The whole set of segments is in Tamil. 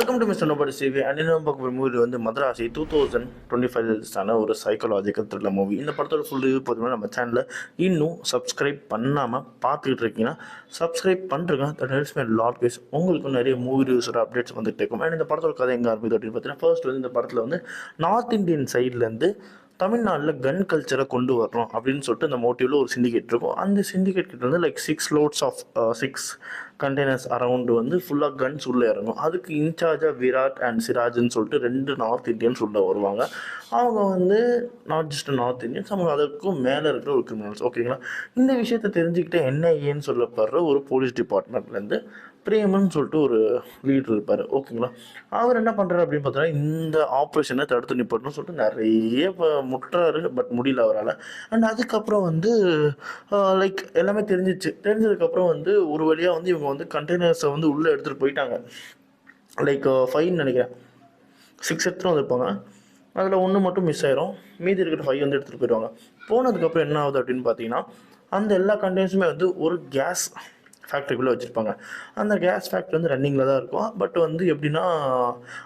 Welcome to Mister Nobody CV and இன்னும் பார்க்க மூவி வந்து மதராசி 2025 ஒரு சைக்காலஜிக்கல் த்ரில்லர் மூவி. இந்த படத்தோட ஃபுல் ரிவ்யூ பார்த்தீங்கன்னா நம்ம சேனலில் இன்னும் சப்ஸ்கிரைப் பண்ணாமல் பார்த்துக்கிட்டு இருக்கீங்கன்னா சப்ஸ்கிரைப் பண்ணுறேங்க. That helps me lot ways. உங்களுக்கு நிறைய மூவி ரிவ்யூஸோட அப்டேட்ஸ் வந்துட்டு இருக்கும். அண்ட் இந்த படத்தோட கதை எங்கே ஆரம்பிக்குது அப்படின்னு பார்த்தீங்கன்னா, ஃபர்ஸ்ட் வந்து இந்த படத்தில் வந்து நார்த் இந்தியன் சைட்லேருந்து தமிழ்நாட்டில் கன் கல்ச்சரை கொண்டு வரணும் அப்படின்னு சொல்லிட்டு அந்த மோட்டிவில் ஒரு சிண்டிகேட் இருக்கும். அந்த சிண்டிகேட் கிட்ட வந்து like 6 loads of 6 containers around வந்து ஃபுல்லாக கன்ஸ் உள்ளே இறங்கும். அதுக்கு இன்சார்ஜாக விராட் அண்ட் சிராஜ்னு சொல்லிட்டு 2 நார்த் இந்தியன்ஸ் உள்ளே வருவாங்க. அவங்க வந்து நாட் ஜஸ்ட் நார்த் இந்தியன்ஸ், அவங்க அதற்கும் மேலே இருக்கிற ஒரு கிரிமினல்ஸ். ஓகேங்களா? இந்த விஷயத்தை தெரிஞ்சுக்கிட்ட என்ஐஏன்னு சொல்லப்படுற ஒரு போலீஸ் டிபார்ட்மெண்ட்லேருந்து பிரேமன் சொல்லிட்டு ஒரு லீடர் இருப்பார். ஓகேங்களா? அவர் என்ன பண்ணுறாரு அப்படின்னு பார்த்தீங்கன்னா, இந்த ஆப்ரேஷனை தடுத்து நிப்பாட்டணும்னு சொல்லிட்டு நிறைய முட்டுறாரு. பட் முடியல அவரால். அண்ட் அதுக்கப்புறம் வந்து லைக் எல்லாமே தெரிஞ்சதுக்கப்புறம் வந்து ஒரு வழியாக வந்து இவங்க வந்து கண்டெய்னர்ஸை வந்து உள்ளே எடுத்துகிட்டு போயிட்டாங்க. லைக் 5 நினைக்கிறேன், 6 எடுத்துகிட்டு வந்திருப்பாங்க. அதில் 1 மட்டும் மிஸ் ஆயிரும். மீதி இருக்கிற 5 வந்து எடுத்துகிட்டு போயிடுவாங்க. போனதுக்கப்புறம் என்ன ஆகுது அப்படின்னு பார்த்தீங்கன்னா, அந்த எல்லா கண்டெய்னர்ஸுமே வந்து ஒரு கேஸ் ஃபேக்ட்ரிக்குள்ளே வச்சுருப்பாங்க. அந்த கேஸ் ஃபேக்ட்ரி வந்து ரன்னிங்கில் தான் இருக்கும். பட் வந்து எப்படின்னா,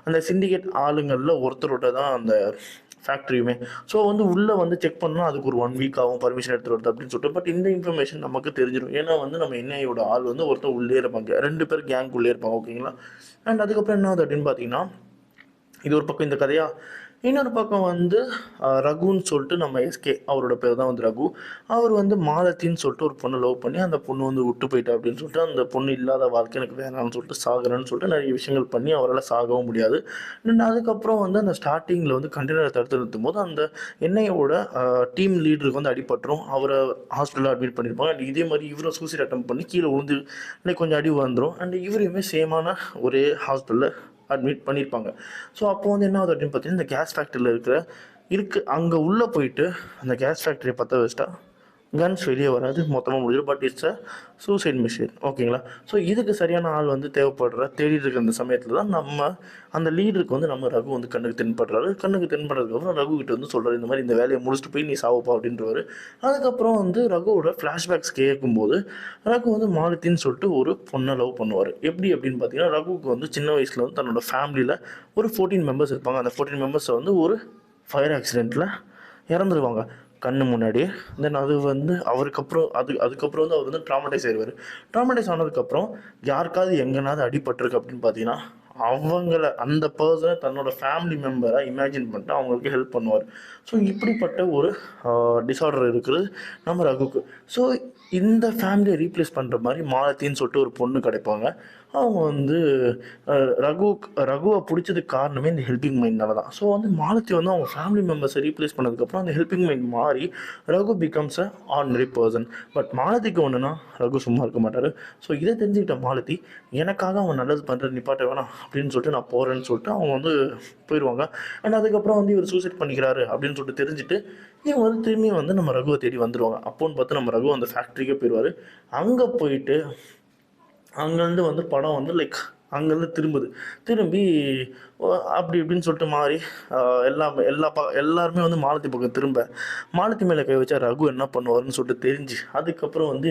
அந்த சிண்டிகேட் ஆளுங்களில் ஒருத்தரோட தான் அந்த ஃபேக்ட்ரியுமே. ஸோ வந்து உள்ளே வந்து செக் பண்ணால் அதுக்கு ஒரு 1 வீக் ஆகும் பர்மிஷன் எடுத்துகிட்டு வருது அப்படின்னு சொல்லிட்டு. பட் இந்த இன்ஃபர்மேஷன் நமக்கு தெரிஞ்சிடும். ஏன்னா வந்து நம்ம என்ஐயோட ஆள் வந்து ஒருத்தர் உள்ளே இருப்பாங்க, 2 பேர் கேங் உள்ளே இருப்பாங்க. ஓகேங்களா? அண்ட் அதுக்கப்புறம் என்ன ஆகுது அப்படின்னு பார்த்தீங்கன்னா, இது ஒரு பக்கம் இந்த கதையா. இன்னொரு பக்கம் வந்து ரகுன்னு சொல்லிட்டு நம்ம எஸ்கே, அவரோட பேர் தான் வந்து ரகு. அவர் வந்து மாலத்தின்னு சொல்லிட்டு ஒரு பொண்ணை லவ் பண்ணி அந்த பொண்ணு வந்து விட்டு போயிட்டா அப்படின்னு சொல்லிட்டு, அந்த பொண்ணு இல்லாத வாழ்க்கை எனக்கு வேணாம்னு சொல்லிட்டு சாகுறேன்னு சொல்லிட்டு நிறைய விஷயங்கள் பண்ணி அவரால் சாகவும் முடியாது. அதுக்கப்புறம் வந்து அந்த ஸ்டார்டிங்கில் வந்து கண்டெய்னரை தடுத்து நிறுத்தும் போது அந்த என்ஐயோட டீம் லீடருக்கு வந்து அடிபட்டுரும். அவரை ஹாஸ்பிட்டலில் அட்மிட் பண்ணியிருப்பாங்க. அண்ட் இதே மாதிரி இவரும் சூசைட் அட்டம் பண்ணி கீழே விழுந்து கொஞ்சம் அடி வந்துடும். அண்ட் இவரையுமே சேமான ஒரே ஹாஸ்பிட்டலில் அட்மிட் பண்ணியிருப்பாங்க. ஸோ அப்போ வந்து என்ன ஆகுது அப்படின்னு பார்த்தீங்கன்னா, இந்த கேஸ் ஃபேக்ட்ரியில் அங்கே உள்ளே போயிட்டு அந்த கேஸ் ஃபேக்ட்ரியை பற்ற வச்சிட்டா கன்ஸ் வெளியே வராது, மொத்தமாக முடிஞ்சிடும். But it's a suicide machine. ஓகேங்களா? ஸோ இதுக்கு சரியான ஆள் வந்து தேடிட்டு இருக்க அந்த சமயத்தில் தான் நம்ம அந்த லீடருக்கு வந்து நம்ம ரகு வந்து கண்ணுக்கு தென்படுறாரு. கண்ணுக்கு தென்படுறதுக்கப்புறம் ரகு கிட்ட வந்து சொல்கிறார், இந்த மாதிரி இந்த வேலையை முடிச்சுட்டு போய் நீ சாவப்பா அப்படின்றவர். அதுக்கப்புறம் வந்து ரகுவோட ஃப்ளாஷ்பேக்ஸ் கேட்கும்போது ரகு வந்து மாலத்தின்னு சொல்லிட்டு ஒரு பொண்ணை லவ் பண்ணுவார். எப்படி அப்படின்னு பார்த்தீங்கன்னா, ரகுவுக்கு வந்து சின்ன வயசில் வந்து தன்னோட ஃபேமிலியில் ஒரு 14 மெம்பர்ஸ் இருப்பாங்க. அந்த 14 மெம்பர்ஸை வந்து ஒரு ஃபயர் ஆக்சிடெண்ட்டில் இறந்துருவாங்க கண்ணு முன்னாடி. தென் அது வந்து அதுக்கப்புறம் வந்து அவர் வந்து ட்ராமடைஸ் ஆயிடுவார். ட்ராமடைஸ் ஆனதுக்கப்புறம் யாருக்காவது எங்கேனாவது அடிபட்டிருக்கு அப்படின்னு பார்த்தீங்கன்னா, அந்த பர்சனை தன்னோட ஃபேமிலி மெம்பரை இமேஜின் பண்ணிட்டு அவங்களுக்கு ஹெல்ப் பண்ணுவார். ஸோ இப்படிப்பட்ட ஒரு டிஸார்டர் இருக்குது நம்ம ரகுக்கு. ஸோ இந்த ஃபேமிலியை ரீப்ளேஸ் பண்ணுற மாதிரி மாலத்தின்னு சொல்லிட்டு ஒரு பொண்ணு கிடைப்பாங்க. அவங்க வந்து ரகுவை பிடிச்சதுக்கு காரணமே இந்த ஹெல்பிங் மைண்ட்னால தான். ஸோ வந்து மாலத்தி வந்து அவங்க ஃபேமிலி மெம்பர்ஸை ரீப்ளேஸ் பண்ணதுக்கப்புறம் அந்த ஹெல்பிங் மைண்ட் மாறி Raghu becomes a ordinary person. But மாலத்திக்கு ஒன்றுனா ரகு சும்மா இருக்க மாட்டார். ஸோ இதை தெரிஞ்சுக்கிட்ட மாலத்தி, எனக்காக அவன் நல்லது பண்ணுறது நிப்பாட்ட வேணாம் அப்படின்னு சொல்லிட்டு நான் போகிறேன்னு சொல்லிட்டு அவங்க வந்து போயிடுவாங்க. அண்ட் அதுக்கப்புறம் வந்து இவர் சூசைட் பண்ணிக்கிறாரு அப்படின்னு சொல்லிட்டு தெரிஞ்சுட்டு இவங்க வந்து திரும்பி வந்து நம்ம ரகுவை தேடி வந்துடுவாங்க. அப்போன்னு பார்த்து நம்ம ரகு அந்த ஃபேக்ட்ரிக்கே போயிடுவார். அங்கே போயிட்டு அங்கேருந்து வந்து படம் வந்து லைக் அங்கேருந்து திரும்பி அப்படி இப்படின்னு சொல்லிட்டு மாறி எல்லாருமே வந்து மாலத்தி பக்கம் மாலத்தி மேலே கை வச்சா ரகு என்ன பண்ணுவார்னு சொல்லிட்டு தெரிஞ்சு அதுக்கப்புறம் வந்து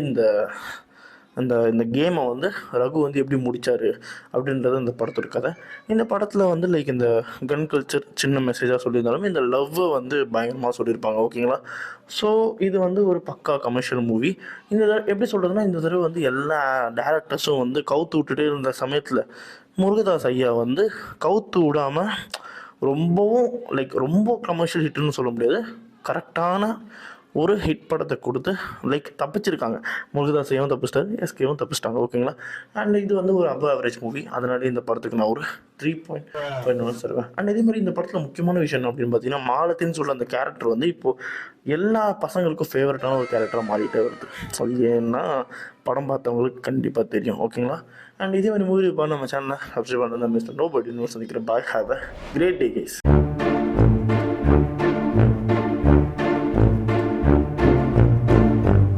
இந்த கேமை வந்து ரகு வந்து எப்படி முடித்தார் அப்படின்றது இந்த படத்தோட கதை. இந்த படத்தில் வந்து லைக் இந்த கன் கல்ச்சர் சின்ன மெசேஜாக சொல்லியிருந்தாலும் இந்த லவ்வை வந்து பயங்கரமாக சொல்லியிருப்பாங்க. ஓகேங்களா? ஸோ இது வந்து ஒரு பக்கா கமர்ஷியல் மூவி. எப்படி சொல்கிறதுனா, இந்த தடவை வந்து எல்லா டேரக்டர்ஸும் வந்து கவுத்து விட்டுட்டே இருந்த சமயத்தில் முருகதாஸ் ஐயா வந்து கவுத்து விடாமல் ரொம்ப கமர்ஷியல் ஹிட்டுன்னு சொல்ல முடியாது, கரெக்டான ஒரு ஹிட் படத்தை கொடுத்து தப்பிச்சிருக்காங்க. முருகதாஸையும் தப்பிச்சிட்டாரு, எஸ்கேவும் தப்பிச்சிட்டாங்க. ஓகேங்களா? அண்ட் இது வந்து ஒரு அபவ் ஆவரேஜ் மூவி. அதனால இந்த படத்துக்கு நான் ஒரு 3.5 தருவேன். அண்ட் இதே மாதிரி இந்த படத்தில் முக்கியமான விஷயம் என்ன அப்படின்னு பார்த்தீங்கன்னா, மாலத்தின்னு சொல்ல அந்த கேரக்டர் வந்து இப்போது எல்லா பசங்களுக்கும் ஃபேவரட்டான ஒரு கேரக்டராக மாறிட்டே வருது. ஸோ ஏன்னா படம் பார்த்தவங்களுக்கு கண்டிப்பாக தெரியும். ஓகேங்களா? அண்ட் இதே மாதிரி மூவி நம்ம சேனலில் சப்ஸ்கிரைப் பண்ணுறது மிஸ்டர் நோபடி சந்திக்கிறேன். Bye, have a great day guys.